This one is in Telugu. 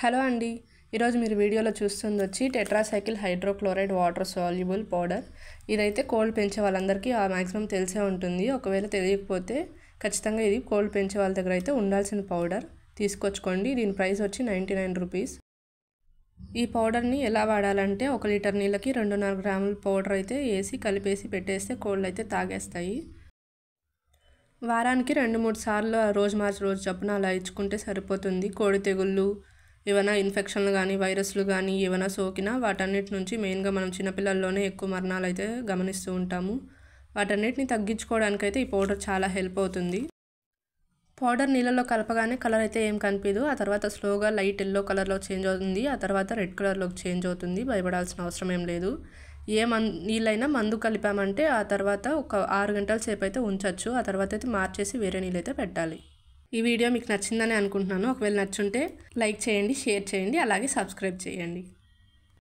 హలో అండి, ఈరోజు మీరు వీడియోలో చూస్తుంది వచ్చి tetracycline hydrochloride water soluble powder. ఇదైతే కోల్డ్ పెంచే వాళ్ళందరికీ మ్యాక్సిమం తెలిసే ఉంటుంది. ఒకవేళ తెలియకపోతే ఖచ్చితంగా ఇది కోల్డ్ పెంచే వాళ్ళ దగ్గర అయితే ఉండాల్సిన పౌడర్. తీసుకొచ్చుకోండి. దీని ప్రైస్ వచ్చి 99 రూపీస్. ఈ పౌడర్ని ఎలా వాడాలంటే 1 లీటర్ నీళ్ళకి 2.5 గ్రాముల పౌడర్ అయితే వేసి కలిపేసి పెట్టేస్తే కోల్డ్ అయితే తాగేస్తాయి. వారానికి 2-3 సార్లు రోజు మార్చి రోజు చొప్పున అలా ఇచ్చుకుంటే సరిపోతుంది. కోడి తెగుళ్ళు, ఏమైనా ఇన్ఫెక్షన్లు కానీ వైరస్లు కానీ ఏమైనా సోకినా వాటన్నిటి నుంచి మెయిన్గా మనం చిన్నపిల్లల్లోనే ఎక్కువ మరణాలు అయితే గమనిస్తూ ఉంటాము. వాటన్నిటిని తగ్గించుకోవడానికైతే ఈ పౌడర్ చాలా హెల్ప్ అవుతుంది. పౌడర్ నీళ్ళలో కలపగానే కలర్ అయితే ఏం కనిపించదు. ఆ తర్వాత స్లోగా లైట్ ఎల్లో కలర్లో చేంజ్ అవుతుంది. ఆ తర్వాత రెడ్ కలర్లోకి చేంజ్ అవుతుంది. భయపడాల్సిన అవసరం ఏం లేదు. నీళ్ళైనా మందు కలిపామంటే ఆ తర్వాత ఒక 6 గంటల సేపు అయితే ఉంచవచ్చు. ఆ తర్వాత అయితే మార్చేసి వేరే నీళ్ళైతే పెట్టాలి. ఈ వీడియో మీకు నచ్చిందని అనుకుంటున్నాను. ఒకవేళ నచ్చుంటే లైక్ చేయండి, షేర్ చేయండి, అలాగే సబ్స్క్రైబ్ చేయండి.